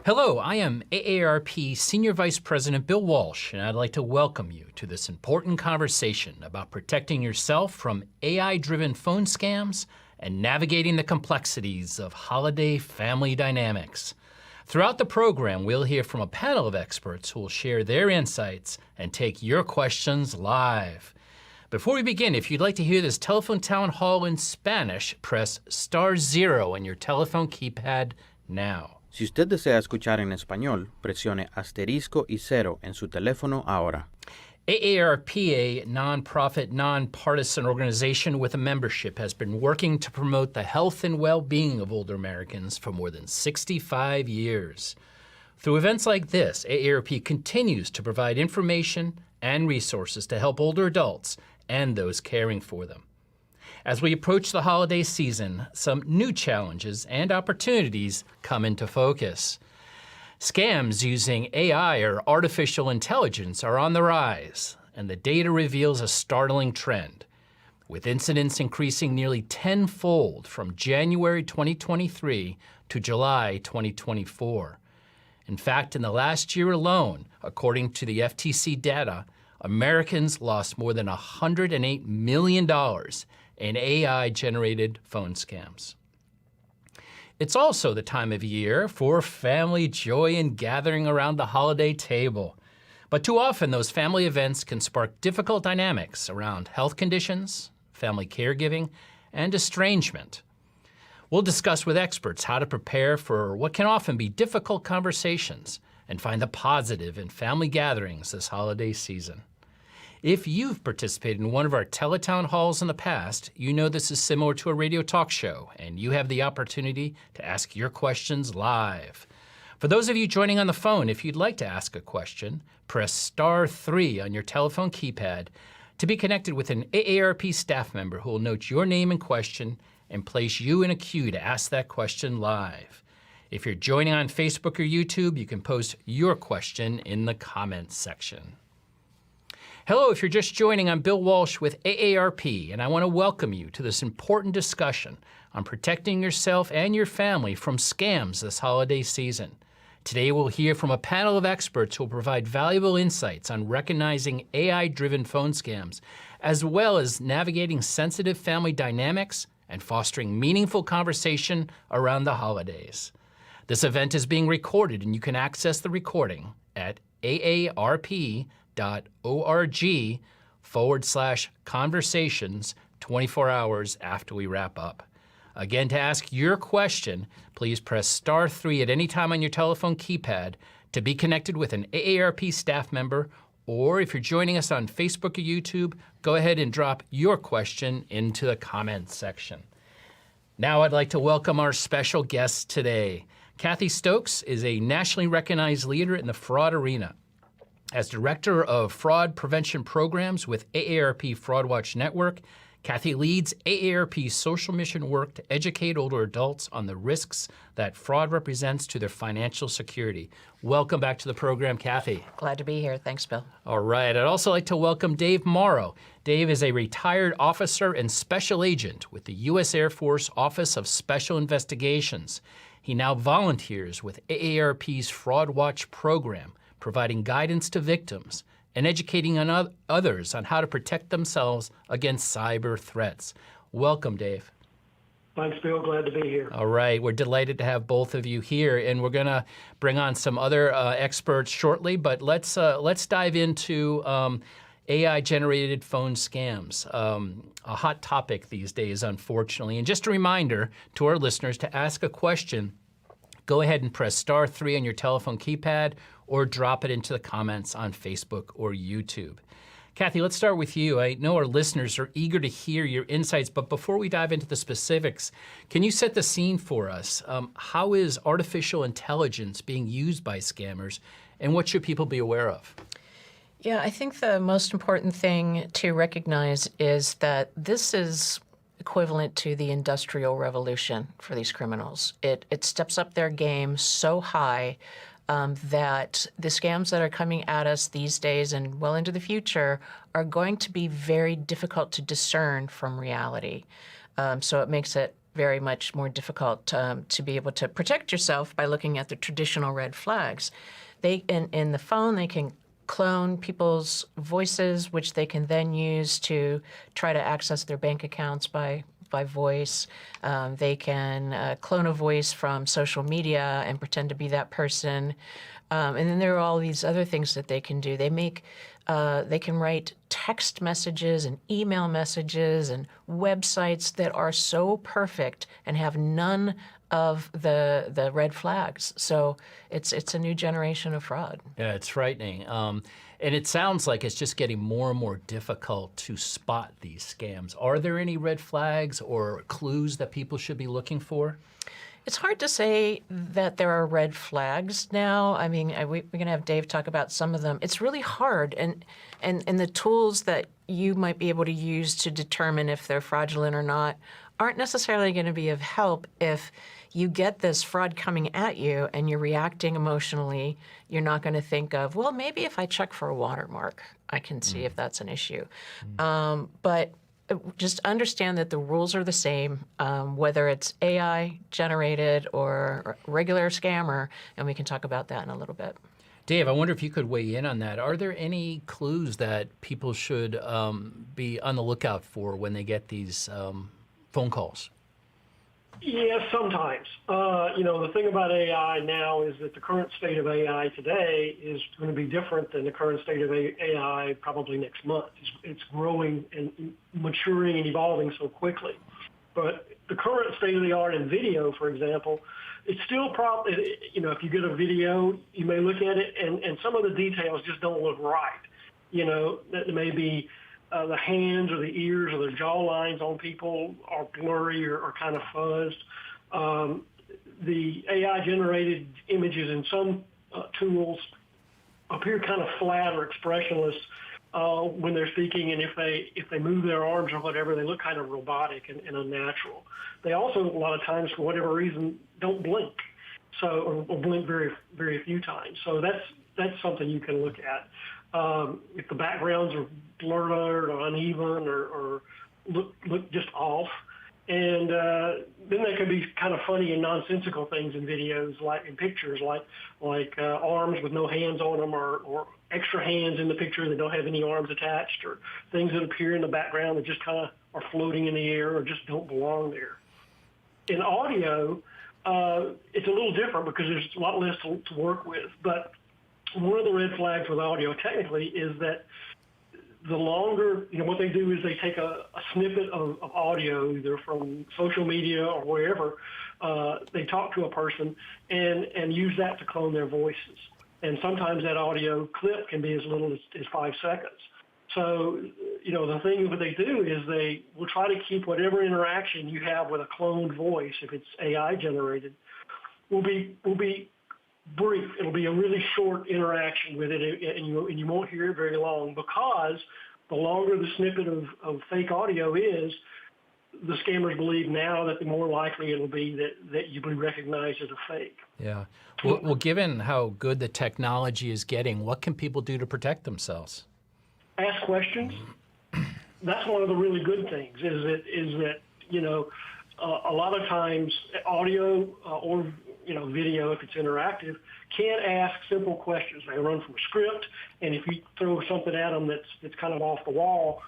Hello, I am AARP Senior Vice President Bill Walsh, and I'd like to welcome you to this important conversation about protecting yourself from AI-driven phone scams and navigating the complexities of holiday family dynamics. Throughout the program, we'll hear from a panel of experts who will share their insights and take your questions live. Before we begin, if you'd like to hear this telephone town hall in Spanish, press *0 on your telephone keypad now. Si usted desea escuchar en español, presione asterisco y 0 en su teléfono ahora. AARP, a nonprofit, nonpartisan organization with a membership, has been working to promote the health and well-being of older Americans for more than 65 years. Through events like this, AARP continues to provide information and resources to help older adults and those caring for them. As we approach the holiday season, some new challenges and opportunities come into focus. Scams using AI or artificial intelligence are on the rise, and the data reveals a startling trend, with incidents increasing nearly tenfold from January 2023 to July 2024. In fact, in the last year alone, according to the FTC data, Americans lost more than $108 million in AI-generated phone scams. It's also the time of year for family joy and gathering around the holiday table. But too often, those family events can spark difficult dynamics around health conditions, family caregiving, and estrangement. We'll discuss with experts how to prepare for what can often be difficult conversations and find the positive in family gatherings this holiday season. If you've participated in one of our Tele-Town halls in the past, you know this is similar to a radio talk show, and you have the opportunity to ask your questions live. For those of you joining on the phone, if you'd like to ask a question, press *3 on your telephone keypad to be connected with an AARP staff member who will note your name and question and place you in a queue to ask that question live. If you're joining on Facebook or YouTube, you can post your question in the comments section. Hello, if you're just joining, I'm Bill Walsh with AARP, and I want to welcome you to this important discussion on protecting yourself and your family from scams this holiday season. Today, we'll hear from a panel of experts who will provide valuable insights on recognizing AI-driven phone scams, as well as navigating sensitive family dynamics and fostering meaningful conversation around the holidays. This event is being recorded, and you can access the recording at aarp.org/conversations 24 hours after we wrap up. Again, to ask your question, please press *3 at any time on your telephone keypad to be connected with an AARP staff member, or if you're joining us on Facebook or YouTube, go ahead and drop your question into the comments section. Now I'd like to welcome our special guest today. Kathy Stokes is a nationally recognized leader in the fraud arena. As Director of Fraud Prevention Programs with AARP Fraud Watch Network, Kathy leads AARP's social mission work to educate older adults on the risks that fraud represents to their financial security. Welcome back to the program, Kathy. Glad to be here. Thanks, Bill. All right. I'd also like to welcome Dave Morrow. Dave is a retired officer and special agent with the U.S. Air Force Office of Special Investigations. He now volunteers with AARP's Fraud Watch program, providing guidance to victims and educating others on how to protect themselves against cyber threats. Welcome, Dave. Thanks, Bill. Glad to be here. All right. We're delighted to have both of you here, and we're going to bring on some other experts shortly, but let's dive into AI-generated phone scams, a hot topic these days, unfortunately. And just a reminder to our listeners to ask a question, go ahead and press *3 on your telephone keypad or drop it into the comments on Facebook or YouTube. Kathy, let's start with you. I know our listeners are eager to hear your insights, but before we dive into the specifics, can you set the scene for us? How is artificial intelligence being used by scammers, and what should people be aware of? Yeah, I think the most important thing to recognize is that this is equivalent to the Industrial Revolution for these criminals. It steps up their game so high that the scams that are coming at us these days and well into the future are going to be very difficult to discern from reality. So it makes it very much more difficult to be able to protect yourself by looking at the traditional red flags. They in the phone, they can clone people's voices, which they can then use to try to access their bank accounts by voice. They can clone a voice from social media and pretend to be that person. And then there are all these other things that they can do. They can write text messages and email messages and websites that are so perfect and have none of the red flags. So it's a new generation of fraud. Yeah, it's frightening. And it sounds like it's just getting more and more difficult to spot these scams. Are there any red flags or clues that people should be looking for? It's hard to say that there are red flags now. I mean, we're going to have Dave talk about some of them. It's really hard, and the tools that you might be able to use to determine if they're fraudulent or not aren't necessarily going to be of help if you get this fraud coming at you and you're reacting emotionally. You're not going to think of, well, maybe if I check for a watermark, I can see if that's an issue. But just understand that the rules are the same, whether it's AI generated or regular scammer, and we can talk about that in a little bit. Dave, I wonder if you could weigh in on that. Are there any clues that people should be on the lookout for when they get these phone calls? Yes, sometimes. The thing about AI now is that the current state of AI today is going to be different than the current state of AI probably next month. It's growing and maturing and evolving so quickly. But the current state of the art in video, for example, it's still probably, if you get a video, you may look at it and some of the details just don't look right. That may be the hands or the ears or the jaw lines on people are blurry or kind of fuzzed. The AI-generated images in some tools appear kind of flat or expressionless when they're speaking, and if they move their arms or whatever, they look kind of robotic and unnatural. They also, a lot of times, for whatever reason, don't blink, or blink very, very few times. So that's something you can look at. If the backgrounds are blurred or uneven or look just off. And then there can be kind of funny and nonsensical things in videos, like in pictures, like arms with no hands on them or extra hands in the picture that don't have any arms attached, or things that appear in the background that just kind of are floating in the air or just don't belong there. In audio, it's a little different because there's a lot less to work with. But one of the red flags with audio technically is that the longer, what they do is they take a snippet of audio, either from social media or wherever, they talk to a person and use that to clone their voices. And sometimes that audio clip can be as little as 5 seconds. So, the thing that they do is they will try to keep whatever interaction you have with a cloned voice, if it's AI generated, will be brief. It'll be a really short interaction with it, and you won't hear it very long, because the longer the snippet of fake audio is, the scammers believe now that the more likely it'll be that you'll be recognized as a fake. Yeah. Well, given how good the technology is getting, what can people do to protect themselves? Ask questions. That's one of the really good things, is that a lot of times audio or video, if it's interactive, can ask simple questions. They run from a script, and if you throw something at them that's kind of off the wall,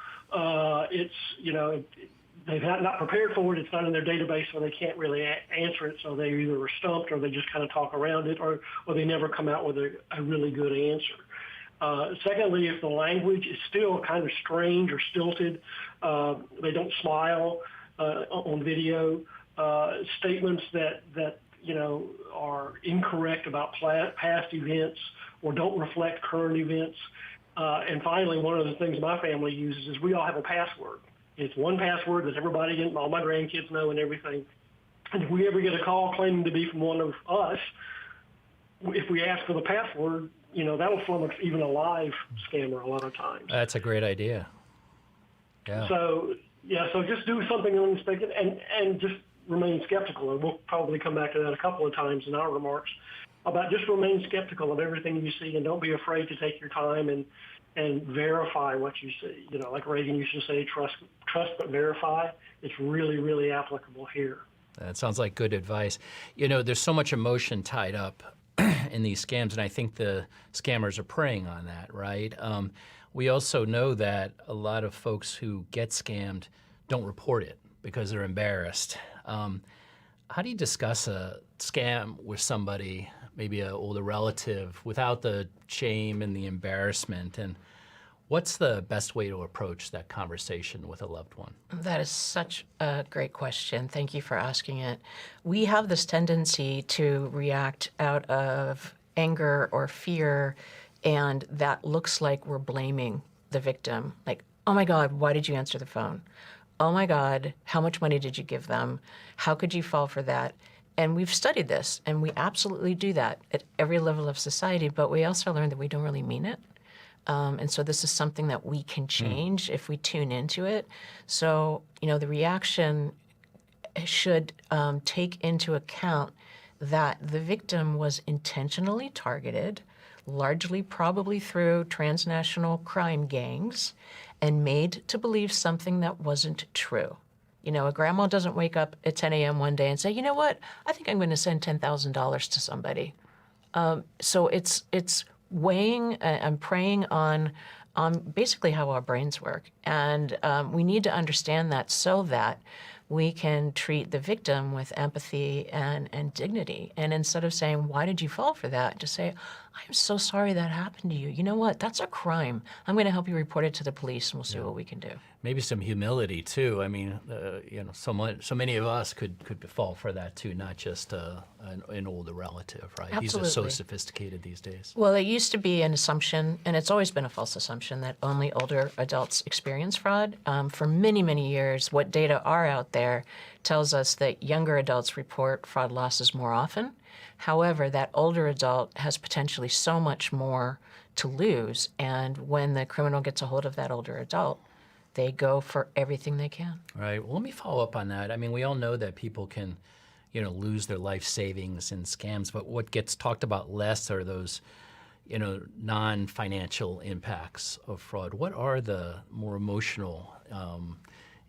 they've not prepared for it. It's not in their database, so they can't really answer it. So they either are stumped, or they just kind of talk around it, or they never come out with a really good answer. Secondly, if the language is still kind of strange or stilted, they don't smile on video, statements that are incorrect about past events or don't reflect current events. And finally, one of the things my family uses is we all have a password. It's one password that everybody, all my grandkids know and everything. And if we ever get a call claiming to be from one of us, if we ask for the password, that'll flummox even a live scammer a lot of times. That's a great idea. Yeah. So just do something unexpected and just remain skeptical. And we'll probably come back to that a couple of times in our remarks about just remain skeptical of everything you see, and don't be afraid to take your time and verify what you see. Like Reagan used to say, trust but verify. It's really, really applicable here. That sounds like good advice. You know, there's so much emotion tied up in these scams, and I think the scammers are preying on that, right? We also know that a lot of folks who get scammed don't report it because they're embarrassed. How do you discuss a scam with somebody, maybe an older relative, without the shame and the embarrassment? And what's the best way to approach that conversation with a loved one? That is such a great question. Thank you for asking it. We have this tendency to react out of anger or fear, and that looks like we're blaming the victim. Like, oh my God, why did you answer the phone? Oh my God, how much money did you give them? How could you fall for that? And we've studied this, and we absolutely do that at every level of society, but we also learned that we don't really mean it. And so this is something that we can change if we tune into it. So, you know, the reaction should take into account that the victim was intentionally targeted, largely probably through transnational crime gangs, and made to believe something that wasn't true. You know, a grandma doesn't wake up at 10 a.m. one day and say, you know what, I think I'm going to send $10,000 to somebody. So it's weighing and preying on basically how our brains work. And we need to understand that so that we can treat the victim with empathy and dignity. And instead of saying, why did you fall for that? Just say, I'm so sorry that happened to you. You know what? That's a crime. I'm going to help you report it to the police, and we'll see what we can do. Maybe some humility too. I mean, you know, so many of us could fall for that too, not just an older relative, right? These are so Absolutely. sophisticated these days. Well, it used to be an assumption, and it's always been a false assumption, that only older adults experience fraud. For many, many years, what data are out there tells us that younger adults report fraud losses more often. However, that older adult has potentially so much more to lose, and when the criminal gets a hold of that older adult, they go for everything they can. Right. Well, let me follow up on that. I mean, we all know that people can, you know, lose their life savings in scams, but what gets talked about less are those, you know, non-financial impacts of fraud. What are the more emotional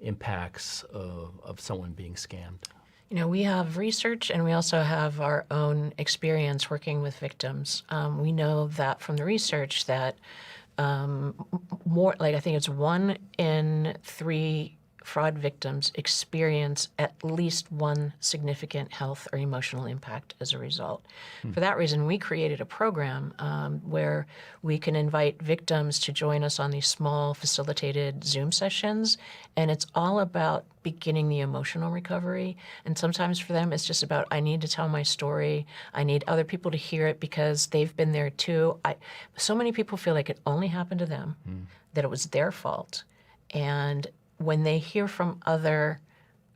impacts of someone being scammed? You know, we have research and we also have our own experience working with victims. We know that from the research that more, like I think it's 1 in 3 fraud victims experience at least one significant health or emotional impact as a result. For that reason, we created a program where we can invite victims to join us on these small facilitated Zoom sessions, and it's all about beginning the emotional recovery. And sometimes for them, it's just about, I need to tell my story. I need other people to hear it because they've been there too. So many people feel like it only happened to them, that it was their fault. And when they hear from other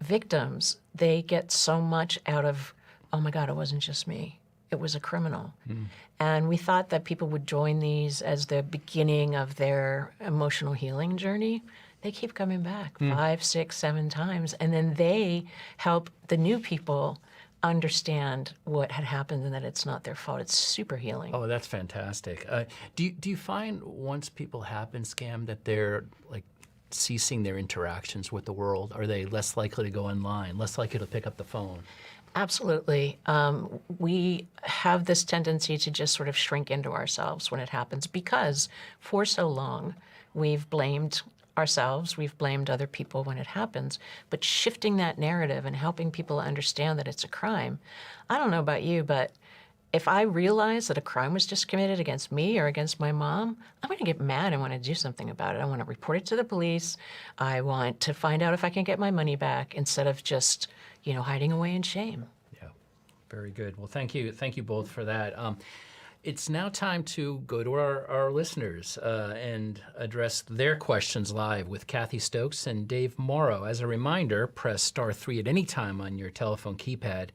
victims, they get so much out of, oh my God, it wasn't just me. It was a criminal. And we thought that people would join these as the beginning of their emotional healing journey. They keep coming back 5, 6, 7 times. And then they help the new people understand what had happened and that it's not their fault. It's super healing. Oh, that's fantastic. Do you find once people have been scammed that they're like ceasing their interactions with the world? Are they less likely to go online, less likely to pick up the phone? Absolutely. We have this tendency to just sort of shrink into ourselves when it happens because for so long we've blamed ourselves, we've blamed other people when it happens, but shifting that narrative and helping people understand that it's a crime. I don't know about you, but if I realize that a crime was just committed against me or against my mom, I'm going to get mad and want to do something about it. I want to report it to the police. I want to find out if I can get my money back instead of just, you know, hiding away in shame. Yeah, very good. Well, thank you both for that. It's now time to go to our listeners and address their questions live with Kathy Stokes and Dave Morrow. As a reminder, press *3 at any time on your telephone keypad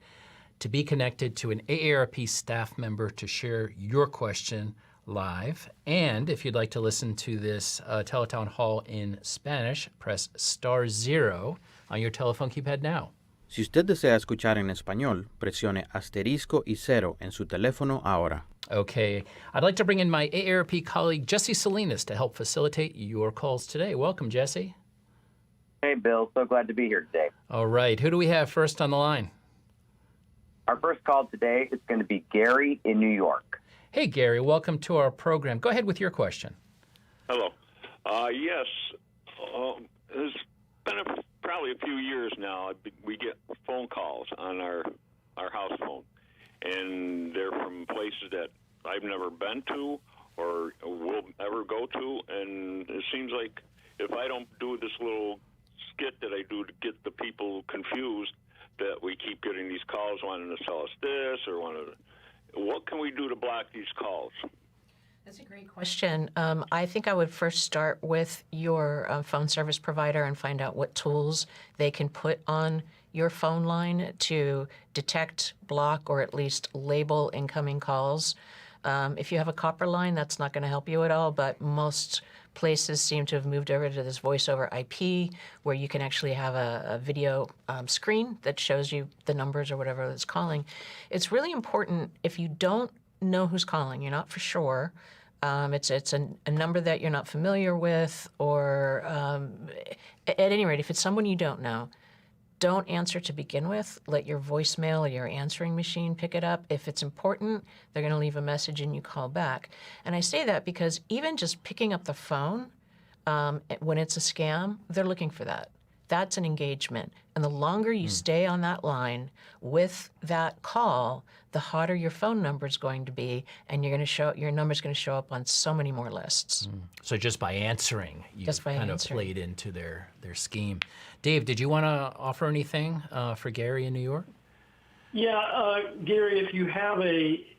to be connected to an AARP staff member to share your question live. And if you'd like to listen to this Tele-Town Hall in Spanish, press *0 on your telephone keypad now. Si usted desea escuchar en español, presione *0 en su teléfono ahora. Okay, I'd like to bring in my AARP colleague, Jesse Salinas, to help facilitate your calls today. Welcome, Jesse. Hey, Bill. So glad to be here today. All right. Who do we have first on the line? Our first call today is going to be Gary in New York. Hey, Gary. Welcome to our program. Go ahead with your question. Hello. Yes, it's been probably a few years now. We get phone calls on our house phone, and they're from places that I've never been to or will ever go to, and it seems like if I don't do this little skit that I do to get the people confused, that we keep getting these calls wanting to sell us this or what can we do to block these calls? That's a great question. I think I would first start with your phone service provider and find out what tools they can put on your phone line to detect, block, or at least label incoming calls. If you have a copper line, that's not going to help you at all, but most places seem to have moved over to this voice over IP where you can actually have a video screen that shows you the numbers or whatever that's calling. It's really important if you don't know who's calling, you're not for sure. It's a number that you're not familiar with, or at any rate, if it's someone you don't know, don't answer to begin with. Let your voicemail or your answering machine pick it up. If it's important, they're going to leave a message and you call back. And I say that because even just picking up the phone when it's a scam, they're looking for that. That's an engagement. And the longer you stay on that line with that call, the hotter your phone number is going to be, and your number's going to show up on so many more lists. So just by answering, you've kind of played into their scheme. Dave, did you want to offer anything for Gary in New York? Yeah, Gary,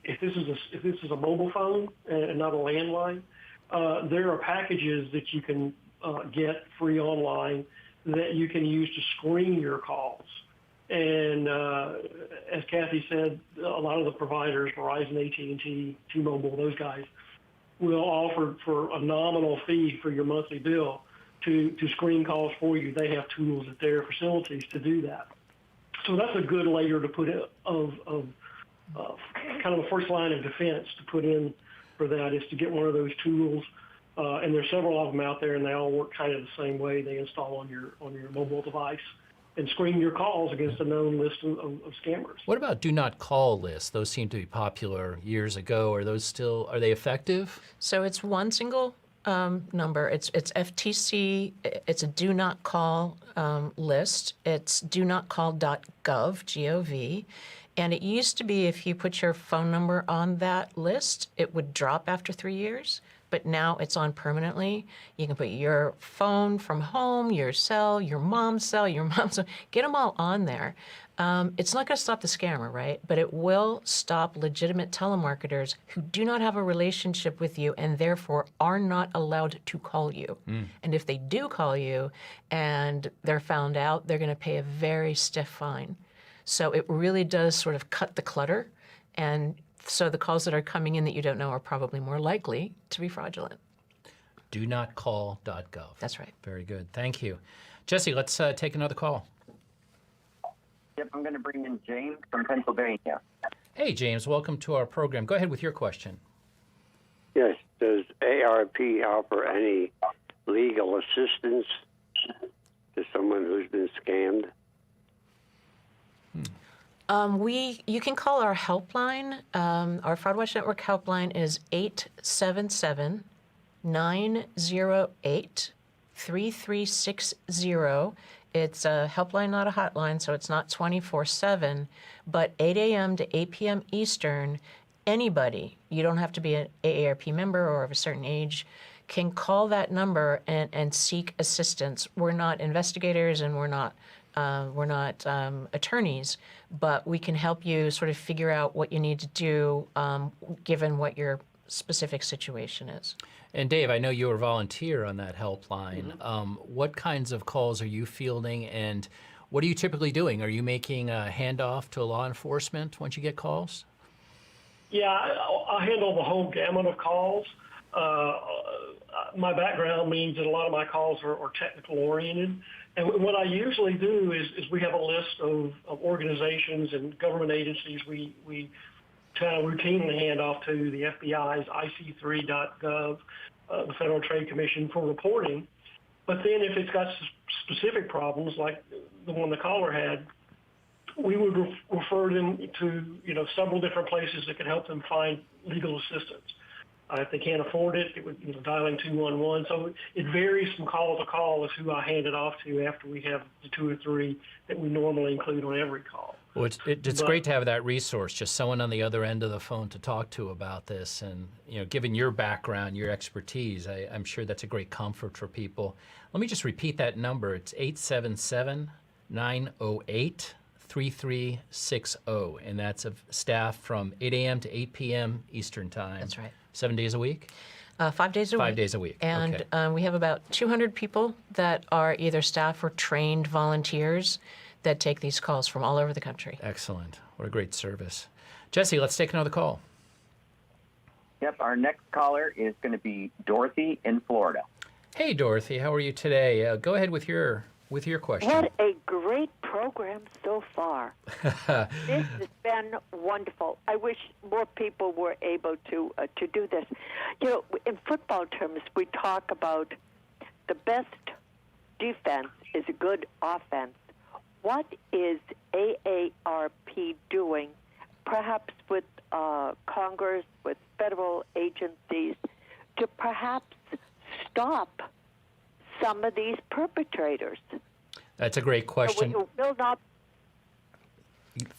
if this is a mobile phone and not a landline, there are packages that you can get free online that you can use to screen your calls. And as Kathy said, a lot of the providers, Verizon, AT&T, T-Mobile, those guys, will offer for a nominal fee for your monthly bill to screen calls for you. They have tools at their facilities to do that. So that's a good layer to put in of kind of the first line of defense to put in for that is to get one of those tools. And there's several of them out there, and they all work kind of the same way. They install on your mobile device and screen your calls against a known list of scammers. What about do not call lists? Those seem to be popular years ago. Are they effective? So it's one single number. It's FTC. It's a do not call list. It's do not call.gov, G-O-V. And it used to be if you put your phone number on that list, it would drop after 3 years. But now it's on permanently. You can put your phone from home, your cell, your mom's cell, get them all on there. It's not going to stop the scammer, right? But it will stop legitimate telemarketers who do not have a relationship with you and therefore are not allowed to call you. And if they do call you and they're found out, they're going to pay a very stiff fine. So it really does sort of cut the clutter, and so the calls that are coming in that you don't know are probably more likely to be fraudulent. Do not call.gov. That's right. Very good. Thank you. Jesse, let's take another call. Yep, I'm going to bring in James from Pennsylvania. Hey, James, welcome to our program. Go ahead with your question. Yes. Does AARP offer any legal assistance to someone who's been scammed? You can call our helpline. Our Fraud Watch Network helpline is 877-908-3360. It's a helpline, not a hotline, so it's not 24/7, but 8 a.m. to 8 p.m. Eastern, anybody, you don't have to be an AARP member or of a certain age, can call that number and seek assistance. We're not investigators and we're not attorneys, but we can help you sort of figure out what you need to do given what your specific situation is. And Dave, I know you're a volunteer on that helpline. What kinds of calls are you fielding, and what are you typically doing? Are you making a handoff to law enforcement once you get calls? Yeah, I handle the whole gamut of calls. My background means that a lot of my calls are technical oriented. And what I usually do is we have a list of organizations and government agencies we kind of routinely hand off to the FBI's IC3.gov, the Federal Trade Commission, for reporting. But then if it's got specific problems like the one the caller had, we would refer them to, several different places that could help them find legal assistance. If they can't afford it, it would, dialing 211. So it varies from call to call as who I hand it off to after we have the 2 or 3 that we normally include on every call. Well, it's great to have that resource, just someone on the other end of the phone to talk to about this. And, given your background, your expertise, I'm sure that's a great comfort for people. Let me just repeat that number. It's 877-908-3360. And that's of staff from 8 a.m. to 8 p.m. Eastern Time. That's right. 7 days a week? 5 days a week. 5 days a week. And okay. We have about 200 people that are either staff or trained volunteers that take these calls from all over the country. Excellent. What a great service. Jesse, let's take another call. Yep, our next caller is going to be Dorothy in Florida. Hey, Dorothy, how are you today? Go ahead with your question. What a great program so far. This has been wonderful. I wish more people were able to do this. In football terms, we talk about the best defense is a good offense. What is AARP doing, perhaps with Congress, with federal agencies, to perhaps stop some of these perpetrators? That's a great question.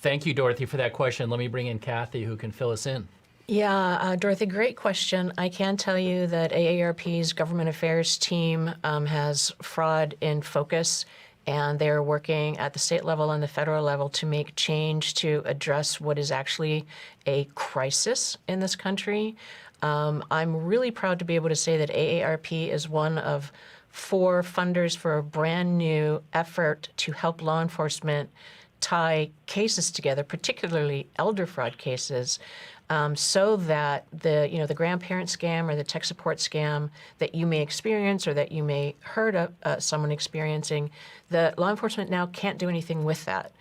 Thank you, Dorothy, for that question. Let me bring in Kathy, who can fill us in. Yeah, Dorothy, great question. I can tell you that AARP's government affairs team has fraud in focus, and they're working at the state level and the federal level to make change to address what is actually a crisis in this country. I'm really proud to be able to say that AARP is one of 4 funders for a brand new effort to help law enforcement tie cases together, particularly elder fraud cases, so that the grandparent scam or the tech support scam that you may experience or that you may heard of someone experiencing, the law enforcement now can't do anything with that.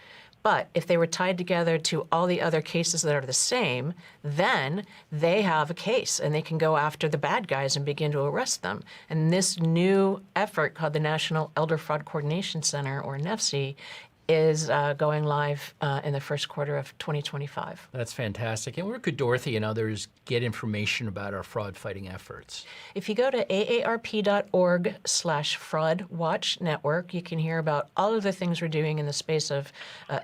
But if they were tied together to all the other cases that are the same, then they have a case and they can go after the bad guys and begin to arrest them. And this new effort called the National Elder Fraud Coordination Center, or NEFC, is going live in the first quarter of 2025. That's fantastic. And where could Dorothy and others get information about our fraud fighting efforts? If you go to aarp.org/fraud watch network, you can hear about all of the things we're doing in the space of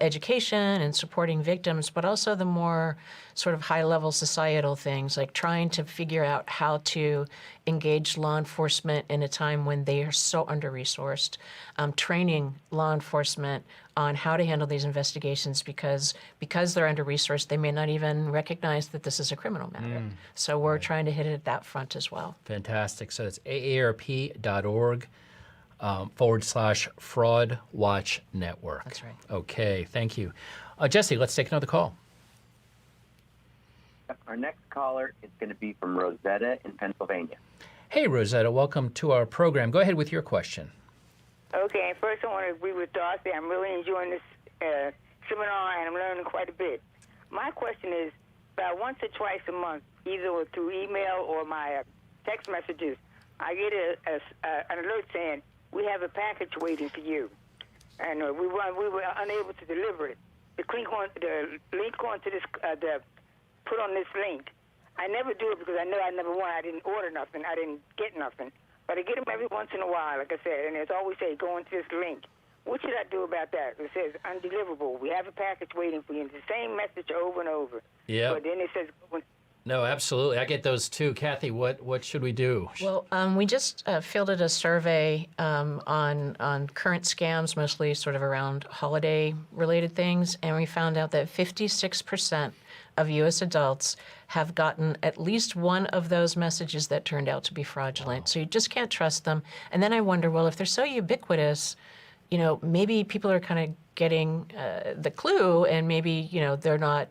education and supporting victims, but also the more sort of high-level societal things, like trying to figure out how to engage law enforcement in a time when they are so under-resourced, training law enforcement on how to handle these investigations because they're under-resourced, they may not even recognize that this is a criminal matter. So we're trying to hit it at that front as well. Fantastic. So it's aarp.org /fraud watch network. That's right. Okay, thank you. Jesse, let's take another call. Our next caller is going to be from Rosetta in Pennsylvania. Hey, Rosetta, welcome to our program. Go ahead with your question. Okay, first I want to agree with Darcy. I'm really enjoying this seminar, and I'm learning quite a bit. My question is, about once or twice a month, either through email or my text messages, I get an alert saying, we have a package waiting for you. And we were unable to deliver it. The link onto this, put on this link. I never do it because I know I never won. I didn't order nothing. I didn't get nothing. But I get them every once in a while, like I said, and it's always say, go into this link. What should I do about that? It says, undeliverable. We have a package waiting for you. It's the same message over and over. Yeah. But then it says... No, absolutely. I get those too. Kathy, what should we do? Well, we just fielded a survey on current scams, mostly sort of around holiday-related things, and we found out that 56% of U.S. adults have gotten at least one of those messages that turned out to be fraudulent. Wow. So you just can't trust them. And then I wonder, well, if they're so ubiquitous, maybe people are kind of getting the clue, and maybe they're not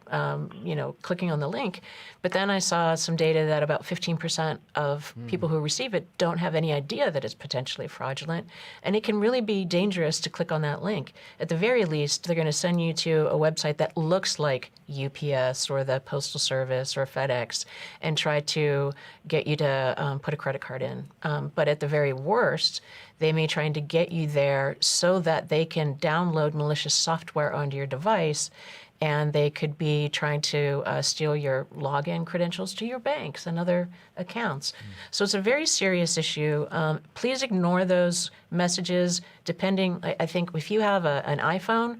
clicking on the link. But then I saw some data that about 15% of people who receive it don't have any idea that it's potentially fraudulent, and it can really be dangerous to click on that link. At the very least, they're going to send you to a website that looks like UPS or the Postal Service or FedEx and try to get you to put a credit card in. But at the very worst, they may try to get you there so that they can download malicious software onto your device, and they could be trying to steal your login credentials to your banks and other accounts. So it's a very serious issue. Please ignore those messages. Depending, I think if you have an iPhone,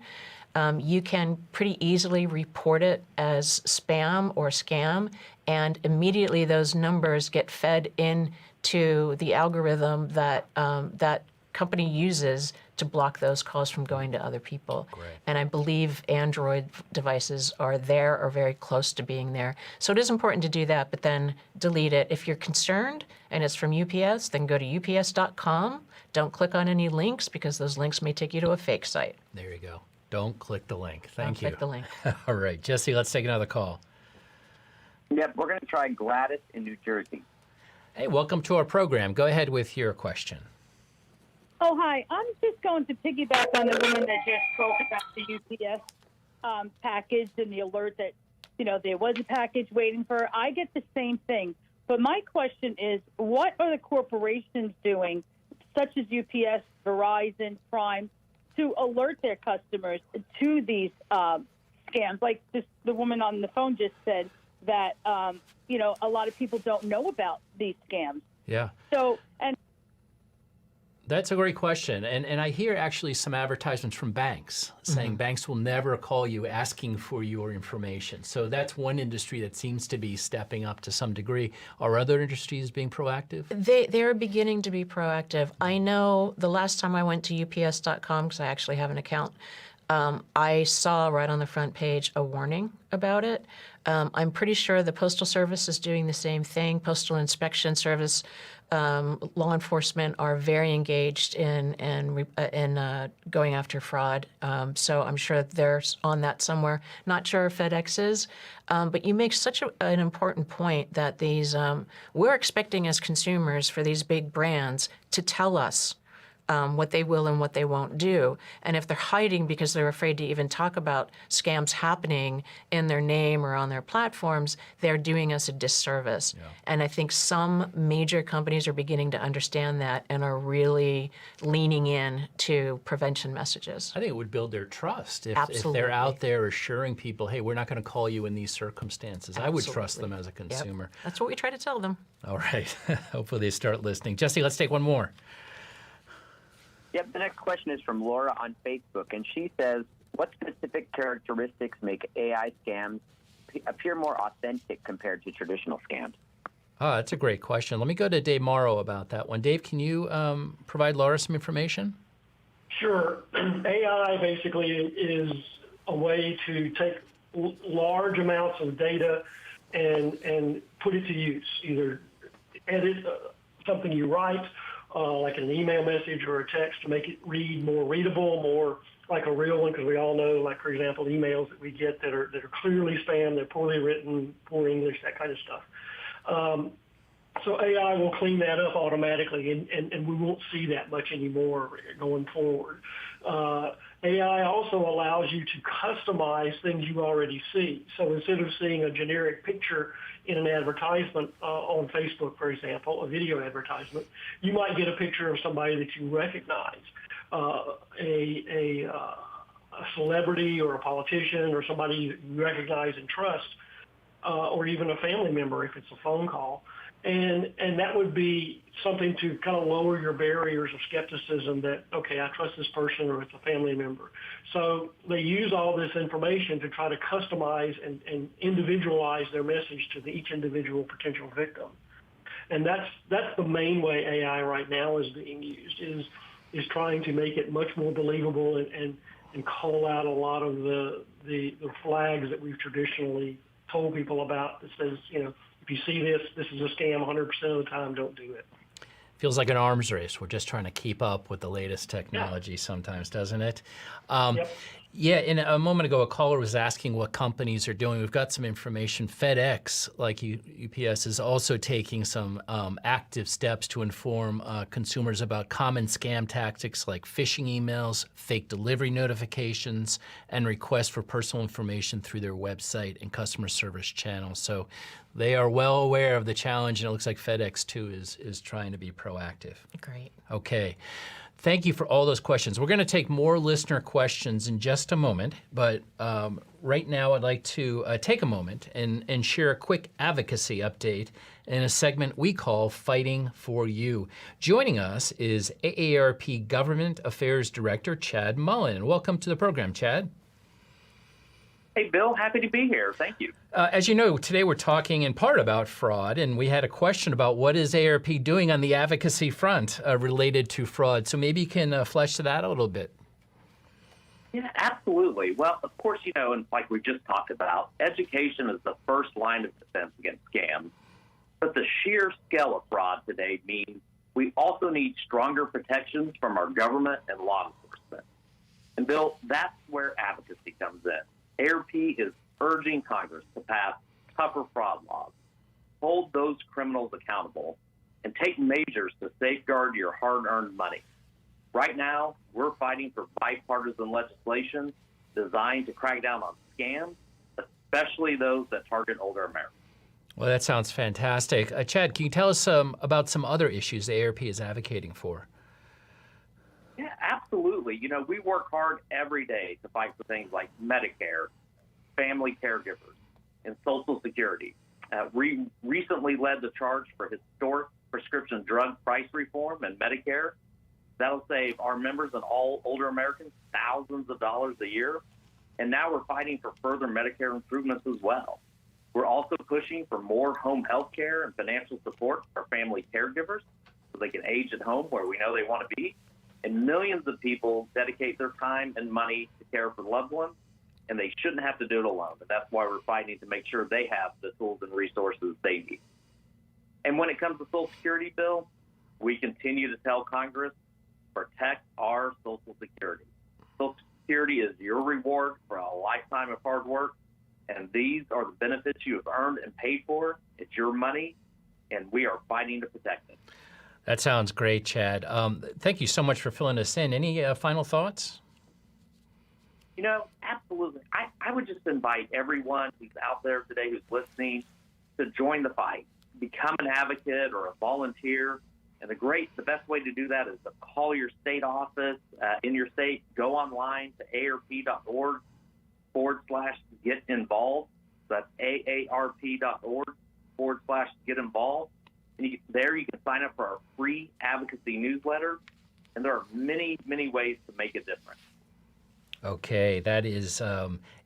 you can pretty easily report it as spam or scam, and immediately those numbers get fed into the algorithm that that company uses to block those calls from going to other people. Great. And I believe Android devices are there or very close to being there. So it is important to do that, but then delete it. If you're concerned and it's from UPS, then go to ups.com. Don't click on any links because those links may take you to a fake site. There you go. Don't click the link. Thank you. Don't click the link. All right, Jesse, let's take another call. Yep, we're going to try Gladys in New Jersey. Hey, welcome to our program. Go ahead with your question. Oh, hi. I'm just going to piggyback on the woman that just spoke about the UPS package and the alert that, there was a package waiting for her. I get the same thing. But my question is, what are the corporations doing, such as UPS, Verizon, Prime, to alert their customers to these scams? Like the woman on the phone just said that, a lot of people don't know about these scams. Yeah. So, and that's a great question. And I hear actually some advertisements from banks saying banks will never call you asking for your information. So that's one industry that seems to be stepping up to some degree. Are other industries being proactive? They're beginning to be proactive. I know the last time I went to ups.com, because I actually have an account, I saw right on the front page a warning about it. I'm pretty sure the Postal Service is doing the same thing. Postal Inspection Service, law enforcement are very engaged in going after fraud. So I'm sure they're on that somewhere. Not sure if FedEx is, but you make such an important point that we're expecting as consumers for these big brands to tell us what they will and what they won't do. And if they're hiding because they're afraid to even talk about scams happening in their name or on their platforms, they're doing us a disservice. Yeah. And I think some major companies are beginning to understand that and are really leaning in to prevention messages. I think it would build their trust if Absolutely. they're out there assuring people, hey, we're not going to call you in these circumstances. Absolutely. I would trust them as a consumer. Yep. That's what we try to tell them. All right. Hopefully they start listening. Jesse, let's take one more. Yep, the next question is from Laura on Facebook, and she says, what specific characteristics make AI scams appear more authentic compared to traditional scams? Oh, that's a great question. Let me go to Dave Morrow about that one. Dave, can you provide Laura some information? Sure. AI basically is a way to take large amounts of data and put it to use, either edit something you write, like an email message or a text, to make it read more readable, more like a real one, because we all know, like, for example, emails that we get that are clearly spam, they're poorly written, poor English, that kind of stuff. So AI will clean that up automatically, and we won't see that much anymore going forward. AI also allows you to customize things you already see. So instead of seeing a generic picture in an advertisement on Facebook, for example, a video advertisement, you might get a picture of somebody that you recognize, a celebrity or a politician or somebody you recognize and trust, or even a family member if it's a phone call. And that would be something to kind of lower your barriers of skepticism that, okay, I trust this person or it's a family member. So they use all this information to try to customize and individualize their message to each individual potential victim. And that's the main way AI right now is being used, is trying to make it much more believable and call out a lot of the flags that we've traditionally told people about that says, if you see this, this is a scam 100% of the time, don't do it. Feels like an arms race. We're just trying to keep up with the latest technology sometimes, doesn't it? Yep. Yeah, and a moment ago, a caller was asking what companies are doing. We've got some information. FedEx, like UPS, is also taking some active steps to inform consumers about common scam tactics like phishing emails, fake delivery notifications, and requests for personal information through their website and customer service channels. So they are well aware of the challenge, and it looks like FedEx, too, is trying to be proactive. Great. Okay. Thank you for all those questions. We're going to take more listener questions in just a moment, but right now I'd like to take a moment and share a quick advocacy update in a segment we call Fighting for You. Joining us is AARP Government Affairs Director Chad Mullen. Welcome to the program, Chad. Hey, Bill, happy to be here. Thank you. As you know, today we're talking in part about fraud, and we had a question about what is AARP doing on the advocacy front related to fraud. So maybe you can flesh to that a little bit. Yeah, absolutely. Well, of course, and like we just talked about, education is the first line of defense against scams. But the sheer scale of fraud today means we also need stronger protections from our government and law enforcement. And, Bill, that's where advocacy comes in. AARP is urging Congress to pass tougher fraud laws, hold those criminals accountable, and take measures to safeguard your hard-earned money. Right now, we're fighting for bipartisan legislation designed to crack down on scams, especially those that target older Americans. Well, that sounds fantastic. Chad, can you tell us about some other issues the AARP is advocating for? Yeah, absolutely. We work hard every day to fight for things like Medicare, family caregivers, and Social Security. We recently led the charge for historic prescription drug price reform and Medicare. That'll save our members and all older Americans thousands of dollars a year. And now we're fighting for further Medicare improvements as well. We're also pushing for more home health care and financial support for family caregivers so they can age at home where we know they want to be. And millions of people dedicate their time and money to care for loved ones, and they shouldn't have to do it alone. And that's why we're fighting to make sure they have the tools and resources they need. And when it comes to Social Security, Bill, we continue to tell Congress, protect our Social Security. Social Security is your reward for a lifetime of hard work, and these are the benefits you have earned and paid for. It's your money, and we are fighting to protect it. That sounds great, Chad. Thank you so much for filling us in. Any final thoughts? Absolutely. I would just invite everyone who's out there today who's listening to join the fight, become an advocate or a volunteer. And the best way to do that is to call your state office in your state, go online to aarp.org/get involved. That's aarp.org/get involved. And you can sign up for our free advocacy newsletter. And there are many, many ways to make a difference. Okay, that is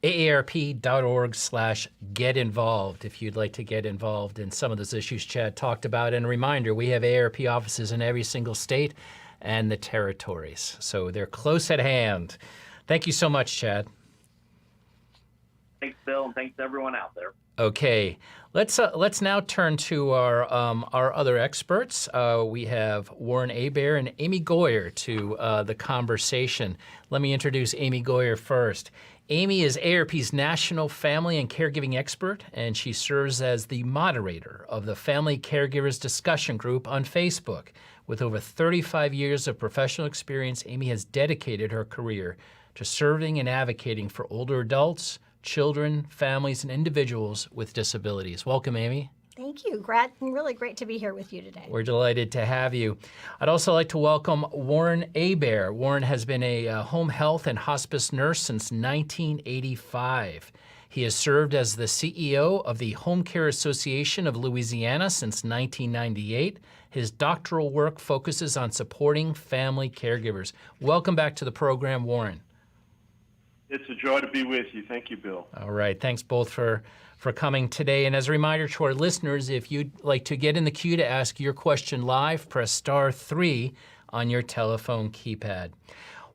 aarp.org/get involved if you'd like to get involved in some of those issues Chad talked about. And a reminder, we have AARP offices in every single state and the territories. So they're close at hand. Thank you so much, Chad. Thanks, Bill, and thanks to everyone out there. Okay, let's now turn to our other experts. We have Warren Hebert and Amy Goyer to the conversation. Let me introduce Amy Goyer first. Amy is AARP's National Family and Caregiving Expert, and she serves as the moderator of the Family Caregivers Discussion Group on Facebook. With over 35 years of professional experience, Amy has dedicated her career to serving and advocating for older adults, children, families, and individuals with disabilities. Welcome, Amy. Thank you. Really great to be here with you today. We're delighted to have you. I'd also like to welcome Warren Hebert. Warren has been a home health and hospice nurse since 1985. He has served as the CEO of the Home Care Association of Louisiana since 1998. His doctoral work focuses on supporting family caregivers. Welcome back to the program, Warren. It's a joy to be with you. Thank you, Bill. All right. Thanks both for coming today. And as a reminder to our listeners, if you'd like to get in the queue to ask your question live, press *3 on your telephone keypad.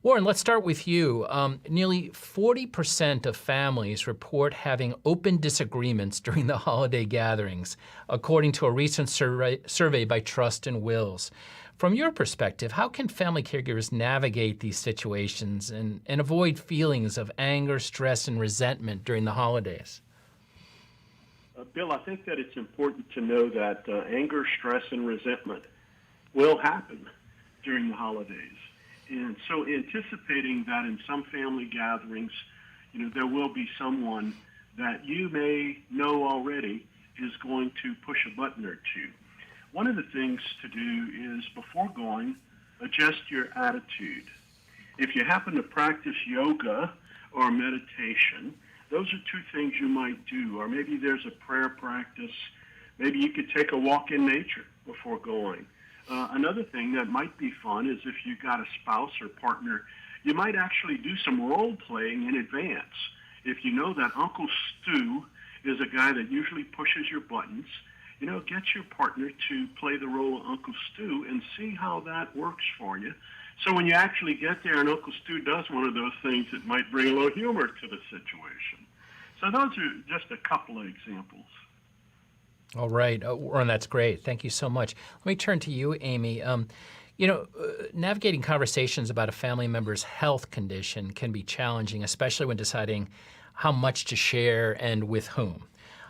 Warren, let's start with you. Nearly 40% of families report having open disagreements during the holiday gatherings, according to a recent survey by Trust and Wills. From your perspective, how can family caregivers navigate these situations and avoid feelings of anger, stress, and resentment during the holidays? Bill, I think that it's important to know that anger, stress, and resentment will happen during the holidays. And so anticipating that in some family gatherings, there will be someone that you may know already is going to push a button or two. One of the things to do is, before going, adjust your attitude. If you happen to practice yoga or meditation, those are two things you might do. Or maybe there's a prayer practice. Maybe you could take a walk in nature before going. Another thing that might be fun is if you've got a spouse or partner, you might actually do some role playing in advance. If you know that Uncle Stu is a guy that usually pushes your buttons, get your partner to play the role of Uncle Stu and see how that works for you. So when you actually get there and Uncle Stu does one of those things, it might bring a little humor to the situation. So those are just a couple of examples. All right. Warren, that's great. Thank you so much. Let me turn to you, Amy. Navigating conversations about a family member's health condition can be challenging, especially when deciding how much to share and with whom.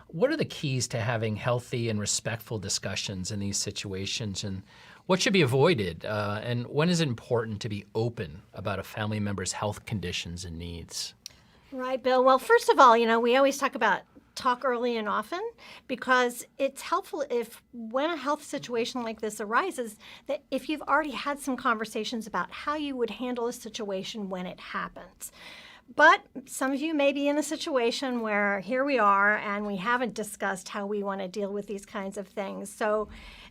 What are the keys to having healthy and respectful discussions in these situations, and what should be avoided? And when is it important to be open about a family member's health conditions and needs? Right, Bill. Well, first of all, we always talk early and often, because it's helpful if, when a health situation like this arises, that if you've already had some conversations about how you would handle a situation when it happens. But some of you may be in a situation where here we are and we haven't discussed how we want to deal with these kinds of things. So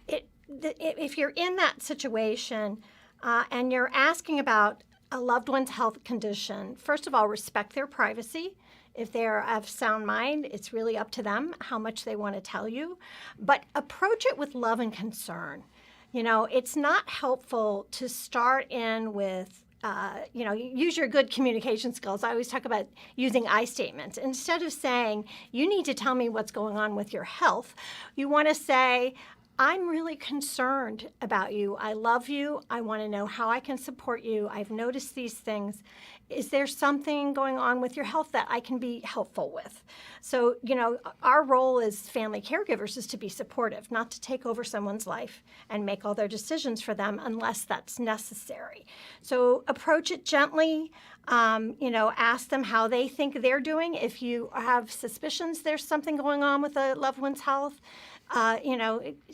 if you're in that situation and you're asking about a loved one's health condition, first of all, respect their privacy. If they're of sound mind, it's really up to them how much they want to tell you. But approach it with love and concern. It's not helpful to start in with use your good communication skills. I always talk about using I statements. Instead of saying, you need to tell me what's going on with your health, you want to say, I'm really concerned about you. I love you. I want to know how I can support you. I've noticed these things. Is there something going on with your health that I can be helpful with? So, our role as family caregivers is to be supportive, not to take over someone's life and make all their decisions for them unless that's necessary. So approach it gently. Ask them how they think they're doing. If you have suspicions there's something going on with a loved one's health,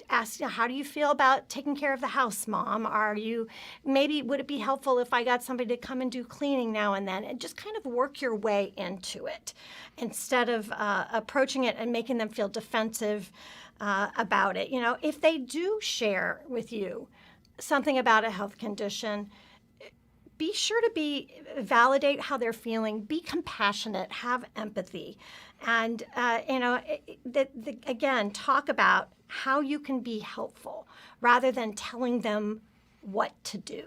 ask, how do you feel about taking care of the house, Mom? Would it be helpful if I got somebody to come and do cleaning now and then? And just kind of work your way into it instead of approaching it and making them feel defensive about it. If they do share with you something about a health condition, be sure to validate how they're feeling, be compassionate, have empathy, and again, talk about how you can be helpful rather than telling them what to do.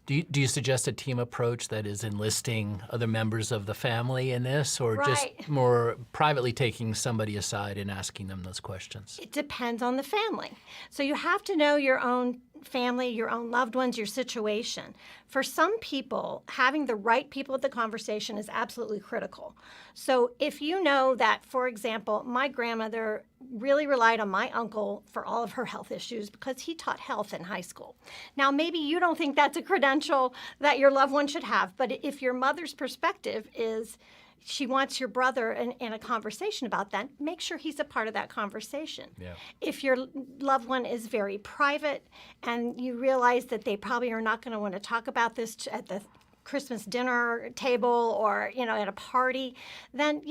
Do you suggest a team approach that is enlisting other members of the family in this, or Right. just more privately taking somebody aside and asking them those questions? It depends on the family. So you have to know your own family, your own loved ones, your situation. For some people, having the right people at the conversation is absolutely critical. So if you know that, for example, my grandmother really relied on my uncle for all of her health issues because he taught health in high school. Now, maybe you don't think that's a credential that your loved one should have, but if your mother's perspective is she wants your brother in a conversation about that, make sure he's a part of that conversation. Yeah. If your loved one is very private and you realize that they probably are not going to want to talk about this at the Christmas dinner table or, at a party, then,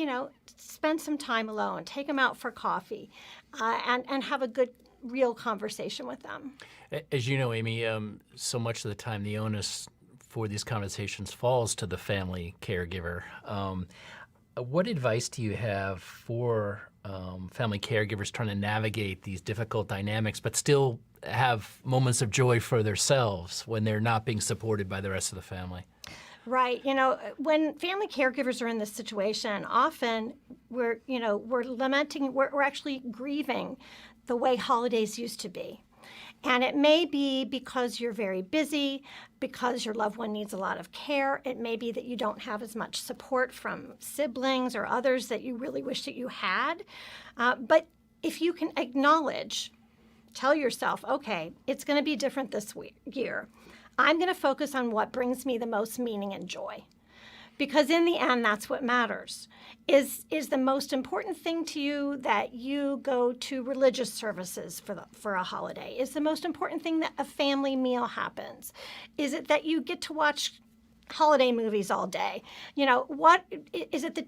spend some time alone, take them out for coffee, and have a good, real conversation with them. As you know, Amy, so much of the time the onus for these conversations falls to the family caregiver. What advice do you have for family caregivers trying to navigate these difficult dynamics, but still have moments of joy for themselves when they're not being supported by the rest of the family. Right. When family caregivers are in this situation, often we're lamenting, we're actually grieving the way holidays used to be. And it may be because you're very busy, because your loved one needs a lot of care. It may be that you don't have as much support from siblings or others that you really wish that you had. But if you can acknowledge, tell yourself, okay, it's going to be different this year. I'm going to focus on what brings me the most meaning and joy. Because in the end, that's what matters. Is the most important thing to you that you go to religious services for a holiday? Is the most important thing that a family meal happens? Is it that you get to watch holiday movies all day? What is it?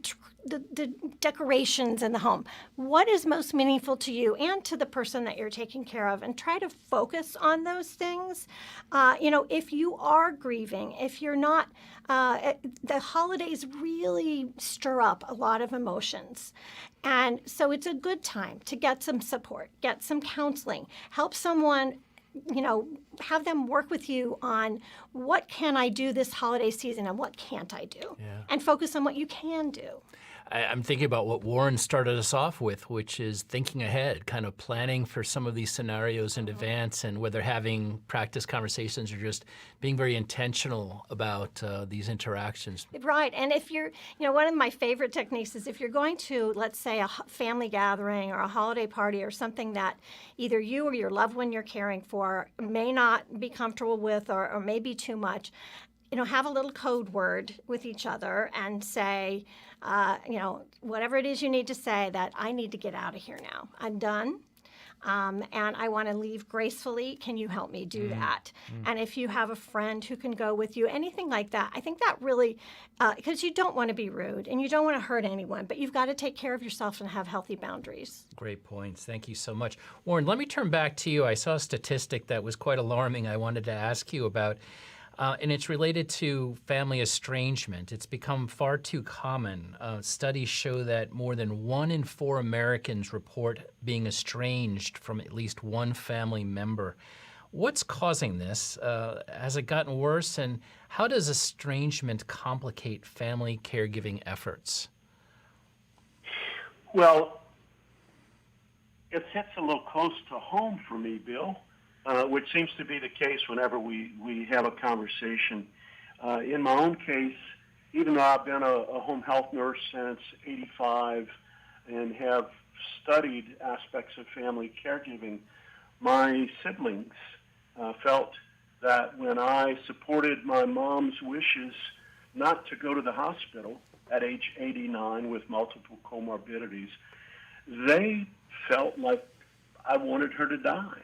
The decorations in the home. What is most meaningful to you and to the person that you're taking care of? And try to focus on those things. If you are grieving, if you're not, the holidays really stir up a lot of emotions. And so it's a good time to get some support, get some counseling, help someone, have them work with you on what can I do this holiday season and what can't I do, and focus on what you can do. I'm thinking about what Warren started us off with, which is thinking ahead, kind of planning for some of these scenarios in advance, and whether having practice conversations or just being very intentional about these interactions. Right. And if you're, one of my favorite techniques is if you're going to, let's say, a family gathering or a holiday party or something that either you or your loved one you're caring for may not be comfortable with or may be too much, have a little code word with each other and say, whatever it is you need to say, that I need to get out of here now. I'm done. And I want to leave gracefully. Can you help me do that? And if you have a friend who can go with you, anything like that, I think that really, because you don't want to be rude and you don't want to hurt anyone, but you've got to take care of yourself and have healthy boundaries. Great points. Thank you so much. Warren, let me turn back to you. I saw a statistic that was quite alarming I wanted to ask you about. And it's related to family estrangement. It's become far too common. Studies show that more than 1 in 4 Americans report being estranged from at least one family member. What's causing this? Has it gotten worse? And how does estrangement complicate family caregiving efforts? Well, it hits a little close to home for me, Bill. Which seems to be the case whenever we have a conversation. In my own case, even though I've been a home health nurse since '85 and have studied aspects of family caregiving, my siblings felt that when I supported my mom's wishes not to go to the hospital at age 89 with multiple comorbidities, they felt like I wanted her to die.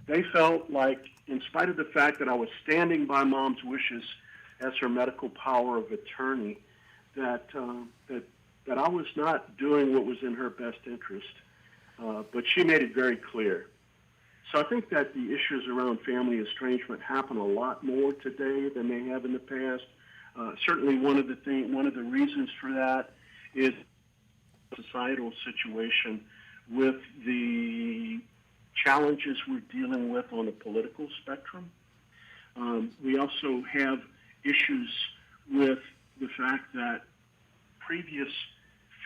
They felt like, in spite of the fact that I was standing by Mom's wishes as her medical power of attorney, that I was not doing what was in her best interest. But she made it very clear. So I think that the issues around family estrangement happen a lot more today than they have in the past. Certainly, one of the reasons for that is the societal situation with the challenges we're dealing with on the political spectrum. We also have issues with the fact that previous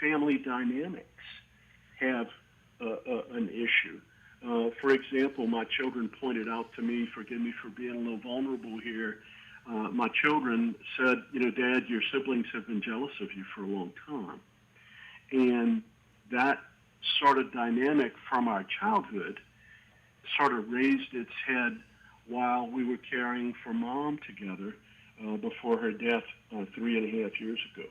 family dynamics have an issue. For example, my children pointed out to me, forgive me for being a little vulnerable here, my children said, Dad, your siblings have been jealous of you for a long time. And that sort of dynamic from our childhood sort of raised its head while we were caring for Mom together before her death 3.5 years ago.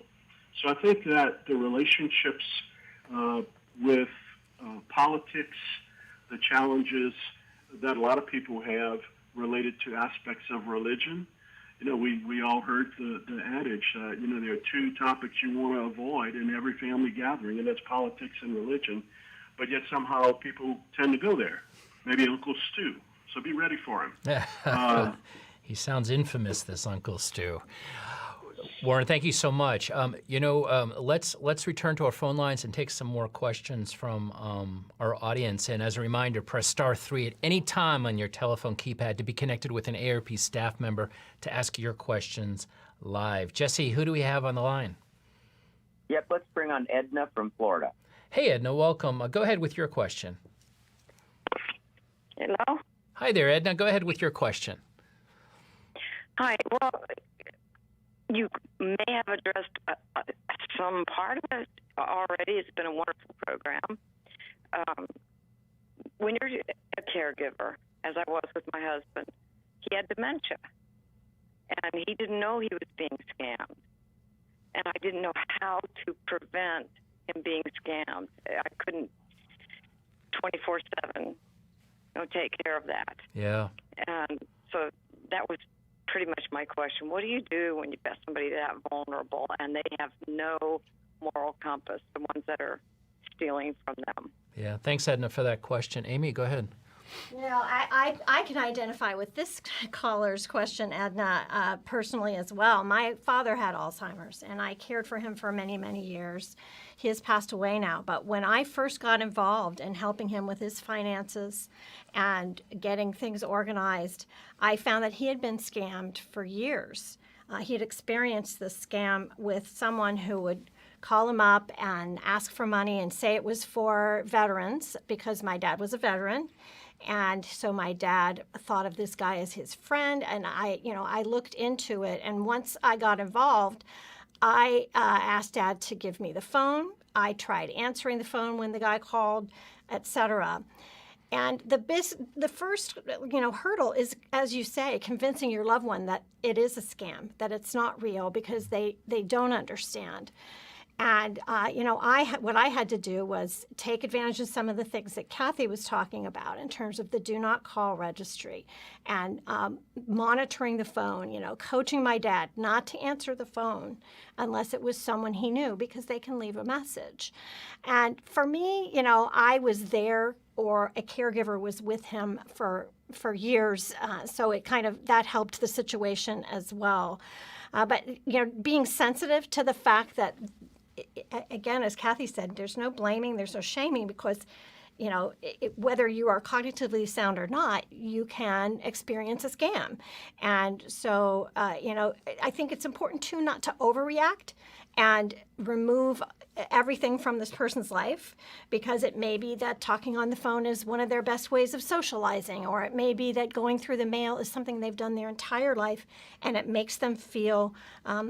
So I think that the relationships with politics, the challenges that a lot of people have related to aspects of religion, we all heard the adage, there are 2 topics you want to avoid in every family gathering, and that's politics and religion, but yet somehow people tend to go there. Maybe Uncle Stu. So be ready for him. He sounds infamous, this Uncle Stu. Warren, thank you so much. Let's return to our phone lines and take some more questions from our audience. And as a reminder, press *3 at any time on your telephone keypad to be connected with an AARP staff member to ask your questions live. Jesse, who do we have on the line? Yep, let's bring on Edna from Florida. Hey, Edna, welcome. Go ahead with your question. Hello? Hi there, Edna. Go ahead with your question. Hi. Well, you may have addressed some part of it already. It's been a wonderful program. When you're a caregiver, as I was with my husband, he had dementia, and he didn't know he was being scammed. And I didn't know how to prevent him being scammed. I couldn't 24/7 take care of that. Yeah. And so that was pretty much my question. What do you do when you've got somebody that vulnerable and they have no moral compass, the ones that are stealing from them? Yeah. Thanks, Edna, for that question. Amy, go ahead. I can identify with this caller's question, Edna, personally as well. My father had Alzheimer's, and I cared for him for many, many years. He has passed away now, but when I first got involved in helping him with his finances and getting things organized, I found that he had been scammed for years. He had experienced this scam with someone who would call him up and ask for money and say it was for veterans because my dad was a veteran. And so my dad thought of this guy as his friend, and I looked into it. And once I got involved, I asked Dad to give me the phone. I tried answering the phone when the guy called, etc. And the first hurdle is, as you say, convincing your loved one that it is a scam, that it's not real, because they don't understand. And, what I had to do was take advantage of some of the things that Kathy was talking about in terms of the do not call registry and monitoring the phone, coaching my dad not to answer the phone unless it was someone he knew, because they can leave a message. And for me, I was there, or a caregiver was with him for years, so it that helped the situation as well. But, being sensitive to the fact that, again, as Kathy said, there's no blaming, there's no shaming, because, whether you are cognitively sound or not, you can experience a scam. And so, I think it's important, too, not to overreact and remove everything from this person's life, because it may be that talking on the phone is one of their best ways of socializing, or it may be that going through the mail is something they've done their entire life, and it makes them feel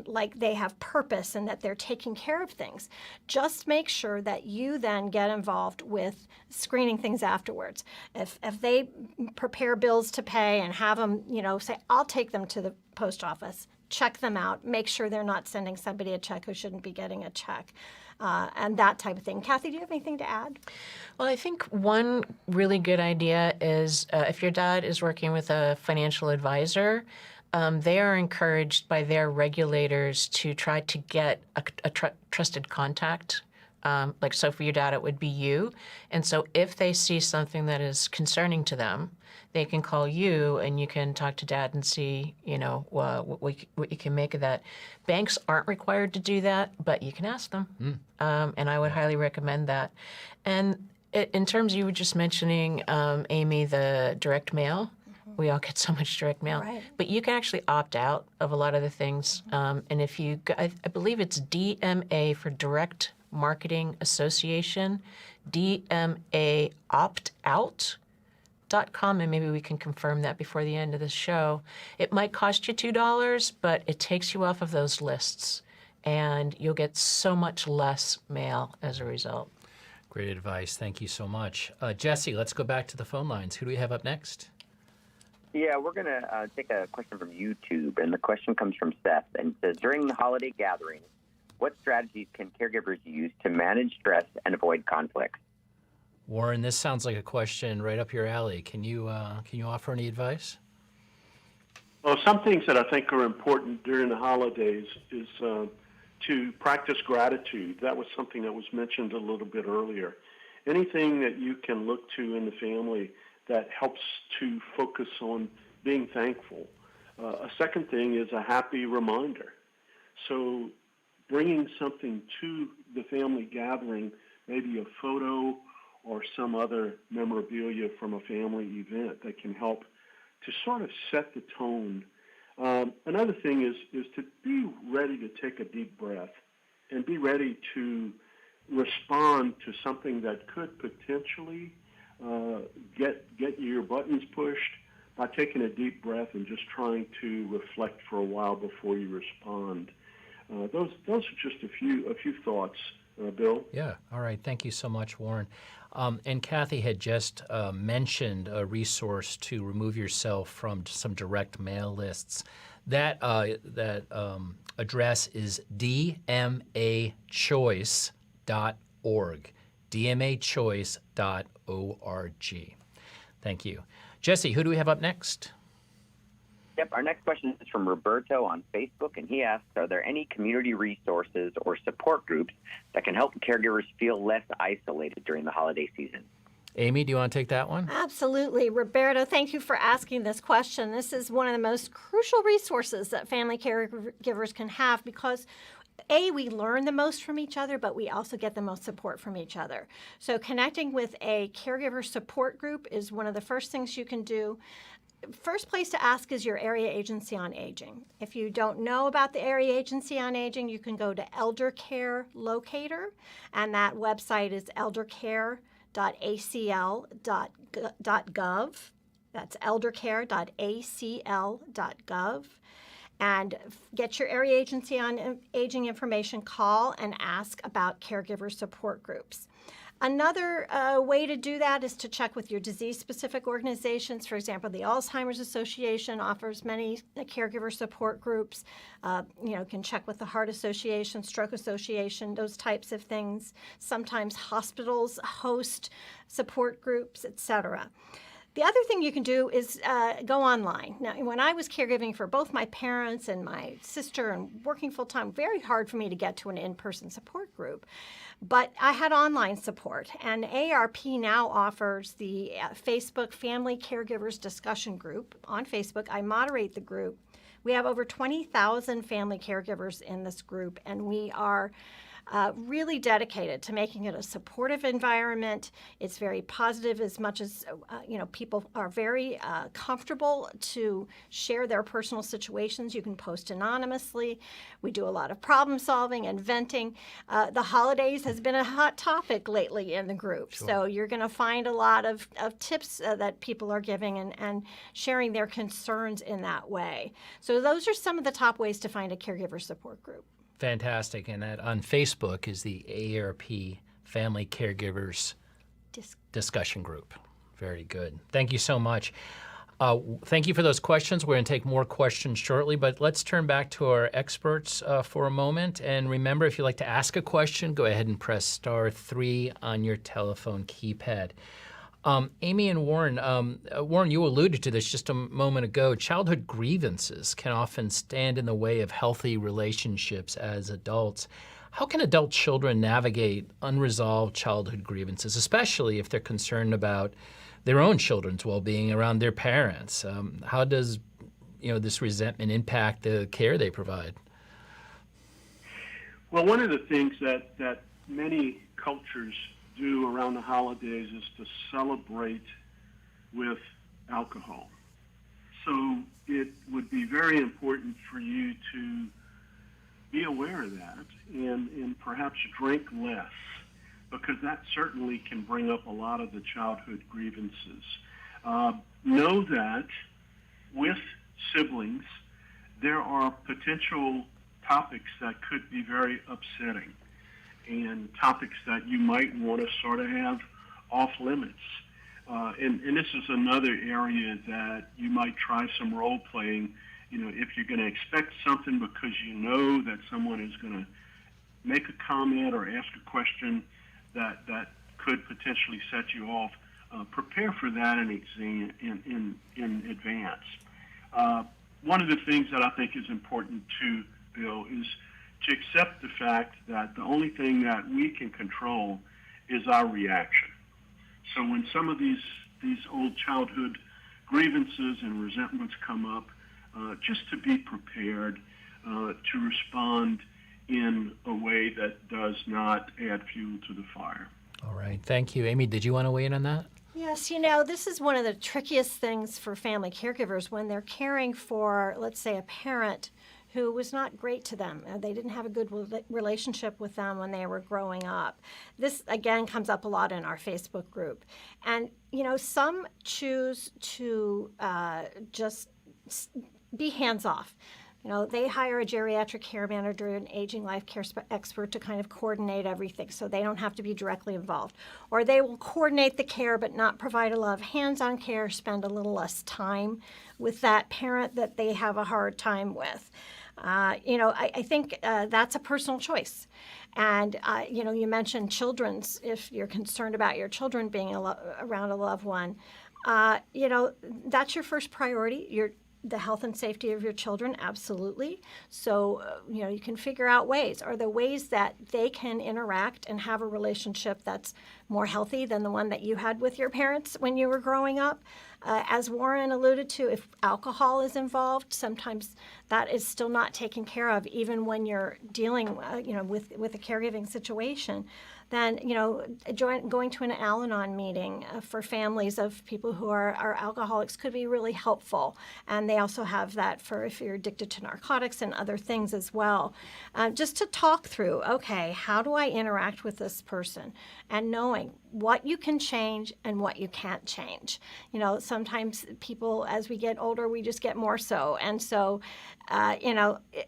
like they have purpose and that they're taking care of things. Just make sure that you then get involved with screening things afterwards. If they prepare bills to pay and have them, say, I'll take them to the post office, check them out, make sure they're not sending somebody a check who shouldn't be getting a check, and that type of thing. Kathy, do you have anything to add? Well, I think one really good idea is if your dad is working with a financial advisor, they are encouraged by their regulators to try to get a trusted contact. So for your dad, it would be you. And so if they see something that is concerning to them, they can call you, and you can talk to Dad and see, what you can make of that. Banks aren't required to do that, but you can ask them. And I would highly recommend that. And in terms, you were just mentioning, Amy, the direct mail. We all get so much direct mail. Right. But you can actually opt out of a lot of the things. And if you, I believe it's DMA for Direct Marketing Association, DMA opt-out.com, and maybe we can confirm that before the end of the show. It might cost you $2, but it takes you off of those lists, and you'll get so much less mail as a result. Great advice. Thank you so much. Jesse, let's go back to the phone lines. Who do we have up next? Yeah, we're going to take a question from YouTube, and the question comes from Seth, and it says, during the holiday gatherings, what strategies can caregivers use to manage stress and avoid conflicts? Warren, this sounds like a question right up your alley. Can you offer any advice? Well, some things that I think are important during the holidays is to practice gratitude. That was something that was mentioned a little bit earlier. Anything that you can look to in the family that helps to focus on being thankful. A second thing is a happy reminder. So bringing something to the family gathering, maybe a photo or some other memorabilia from a family event that can help to sort of set the tone. Another thing is to be ready to take a deep breath and be ready to respond to something that could potentially get your buttons pushed by taking a deep breath and just trying to reflect for a while before you respond. Those are just a few thoughts, Bill. Yeah. All right. Thank you so much, Warren. And Kathy had just mentioned a resource to remove yourself from some direct mail lists. That address is dmachoice.org. dmachoice.org. Thank you. Jesse, who do we have up next? Yep, our next question is from Roberto on Facebook, and he asks, are there any community resources or support groups that can help caregivers feel less isolated during the holiday season? Amy, do you want to take that one? Absolutely. Roberto, thank you for asking this question. This is one of the most crucial resources that family caregivers can have because we learn the most from each other, but we also get the most support from each other. So connecting with a caregiver support group is one of the first things you can do. First place to ask is your area agency on aging. If you don't know about the area agency on aging, you can go to Elder Care Locator, and that website is eldercare.acl.gov. That's eldercare.acl.gov. And get your area agency on aging information, call and ask about caregiver support groups. Another way to do that is to check with your disease-specific organizations. For example, the Alzheimer's Association offers many caregiver support groups. Can check with the Heart Association, Stroke Association, those types of things. Sometimes hospitals host support groups, etc. The other thing you can do is go online. Now, when I was caregiving for both my parents and my sister and working full-time, very hard for me to get to an in-person support group. But I had online support, and AARP now offers the Facebook Family Caregivers Discussion Group on Facebook. I moderate the group. We have over 20,000 family caregivers in this group, and we are really dedicated to making it a supportive environment. It's very positive as much as, people are very comfortable to share their personal situations. You can post anonymously. We do a lot of problem solving and venting. The holidays has been a hot topic lately in the group. Sure. So you're going to find a lot of tips that people are giving and sharing their concerns in that way. So those are some of the top ways to find a caregiver support group. Fantastic. And that on Facebook is the AARP Family Caregivers Discussion Group. Very good. Thank you so much. Thank you for those questions. We're going to take more questions shortly, but let's turn back to our experts for a moment. And remember, if you'd like to ask a question, go ahead and press *3 on your telephone keypad. Amy and Warren, Warren, you alluded to this just a moment ago. Childhood grievances can often stand in the way of healthy relationships as adults. How can adult children navigate unresolved childhood grievances, especially if they're concerned about their own children's well-being around their parents? How does this resentment impact the care they provide? Well, one of the things that many cultures do around the holidays is to celebrate with alcohol. So it would be very important for you to be aware of that and perhaps drink less, because that certainly can bring up a lot of the childhood grievances. Know that with siblings, there are potential topics that could be very upsetting, and topics that you might want to sort of have off limits. And this is another area that you might try some role playing. If you're going to expect something because you know that someone is going to make a comment or ask a question that could potentially set you off, prepare for that in advance. One of the things that I think is important too, Bill, is to accept the fact that the only thing that we can control is our reaction. So when some of these old childhood grievances and resentments come up, just to be prepared, to respond in a way that does not add fuel to the fire. All right. Thank you. Amy, did you want to weigh in on that? Yes, this is one of the trickiest things for family caregivers when they're caring for, let's say, a parent who was not great to them. They didn't have a good relationship with them when they were growing up. This, again, comes up a lot in our Facebook group. And, some choose to just be hands-off. They hire a geriatric care manager, an aging life care expert to kind of coordinate everything so they don't have to be directly involved. Or they will coordinate the care but not provide a lot of hands-on care, spend a little less time with that parent that they have a hard time with. I think that's a personal choice. And, you mentioned if you're concerned about your children being around a loved one, that's your first priority. The health and safety of your children, absolutely. So, you can figure out ways. Are there ways that they can interact and have a relationship that's more healthy than the one that you had with your parents when you were growing up? As Warren alluded to, if alcohol is involved, sometimes that is still not taken care of, even when you're dealing, with a caregiving situation. Then, going to an Al-Anon meeting for families of people who are alcoholics could be really helpful. And they also have that for if you're addicted to narcotics and other things as well. Just to talk through, okay, how do I interact with this person? And knowing what you can change and what you can't change. Sometimes people, as we get older, we just get more so. And so,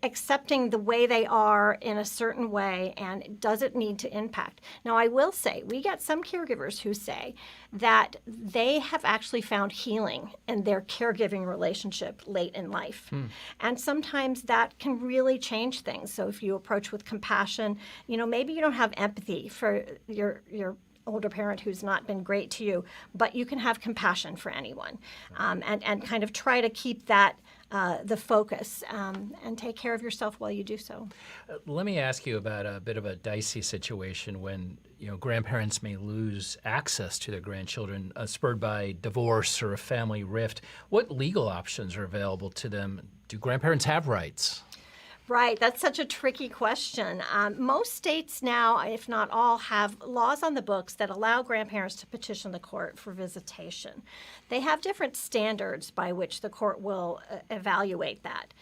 accepting the way they are in a certain way, and does it need to impact? Now, I will say, we get some caregivers who say that they have actually found healing in their caregiving relationship late in life. And sometimes that can really change things. So if you approach with compassion, maybe you don't have empathy for your older parent who's not been great to you, but you can have compassion for anyone, and kind of try to keep that the focus, and take care of yourself while you do so. Let me ask you about a bit of a dicey situation when grandparents may lose access to their grandchildren, spurred by divorce or a family rift. What legal options are available to them? Do grandparents have rights? Right, that's such a tricky question. Most states now, if not all, have laws on the books that allow grandparents to petition the court for visitation. They have different standards by which the court will evaluate that.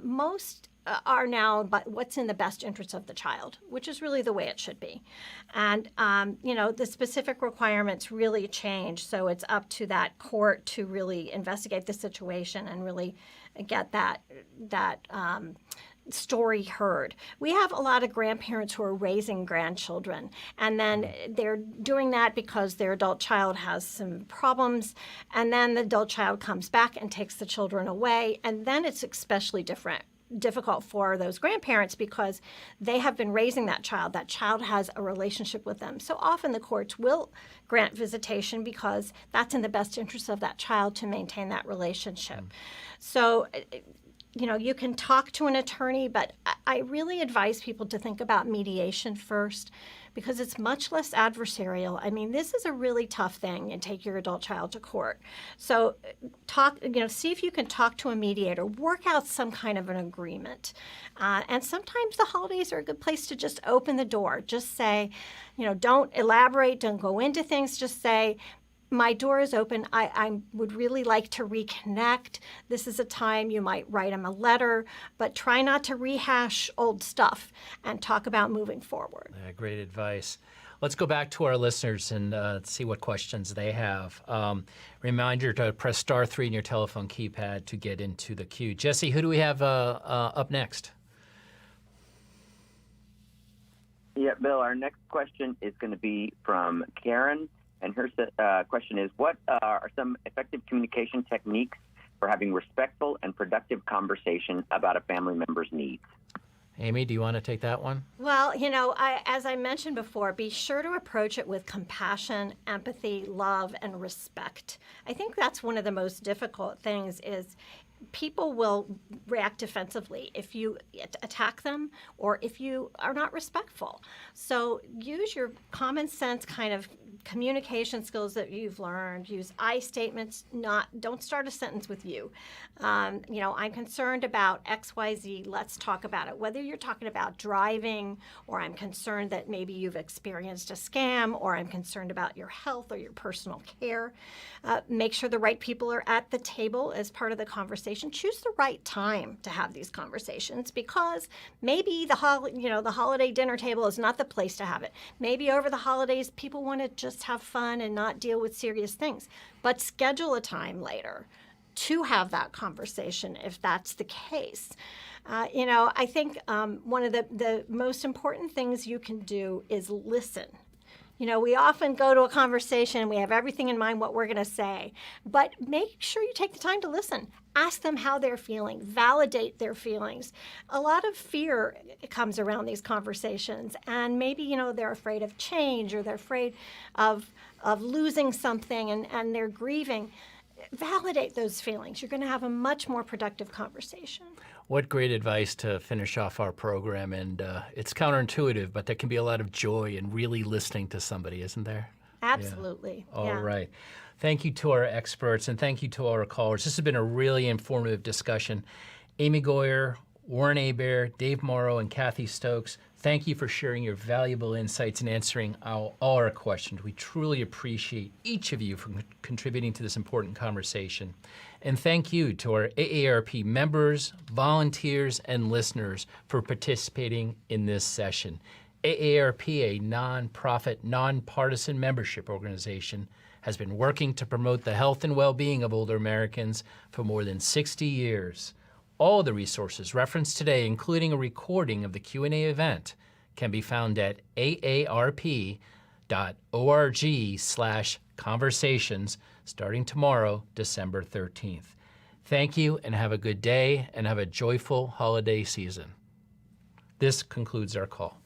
Most are now but what's in the best interest of the child, which is really the way it should be. And, the specific requirements really change, so it's up to that court to really investigate the situation and really get that story heard. We have a lot of grandparents who are raising grandchildren, and then they're doing that because their adult child has some problems, and then the adult child comes back and takes the children away, and then it's especially difficult for those grandparents because they have been raising that child. That child has a relationship with them. So often the courts will grant visitation because that's in the best interest of that child to maintain that relationship. So you can talk to an attorney, but I really advise people to think about mediation first because it's much less adversarial. I mean, this is a really tough thing, and take your adult child to court. So see if you can talk to a mediator, work out some kind of an agreement. And sometimes the holidays are a good place to just open the door. Just say, don't elaborate, don't go into things, just say, my door is open. I would really like to reconnect. This is a time you might write them a letter, but try not to rehash old stuff and talk about moving forward. Yeah, great advice. Let's go back to our listeners and see what questions they have. Reminder to press *3 in your telephone keypad to get into the queue. Jesse, who do we have up next? Yeah, Bill, our next question is going to be from Karen. And her question is, what are some effective communication techniques for having respectful and productive conversation about a family member's needs? Amy, do you want to take that one? Well, as I mentioned before, be sure to approach it with compassion, empathy, love, and respect. I think that's one of the most difficult things is people will react defensively if you attack them or if you are not respectful. So use your common sense kind of communication skills that you've learned. Use I statements. Don't start a sentence with you. I'm concerned about XYZ. Let's talk about it. Whether you're talking about driving, or I'm concerned that maybe you've experienced a scam, or I'm concerned about your health or your personal care. Make sure the right people are at the table as part of the conversation. Choose the right time to have these conversations, because maybe the holiday dinner table is not the place to have it. Maybe over the holidays people want to just have fun and not deal with serious things. But schedule a time later to have that conversation if that's the case. I think one of the most important things you can do is listen. We often go to a conversation, we have everything in mind what we're going to say, but make sure you take the time to listen. Ask them how they're feeling, validate their feelings. A lot of fear comes around these conversations, and maybe, they're afraid of change, or they're afraid of losing something, and they're grieving. Validate those feelings. You're going to have a much more productive conversation. What great advice to finish off our program. And it's counterintuitive, but there can be a lot of joy in really listening to somebody, isn't there? Absolutely. Yeah. All yeah. right. Thank you to our experts, and thank you to all our callers. This has been a really informative discussion. Amy Goyer, Warren Hebert, Dave Morrow, and Kathy Stokes, thank you for sharing your valuable insights and answering all our questions. We truly appreciate each of you for contributing to this important conversation. And thank you to our AARP members, volunteers, and listeners for participating in this session. AARP, a nonprofit, nonpartisan membership organization, has been working to promote the health and well-being of older Americans for more than 60 years. All the resources referenced today, including a recording of the Q&A event, can be found at aarp.org/conversations starting tomorrow, December 13th. Thank you, and have a good day, and have a joyful holiday season. This concludes our call.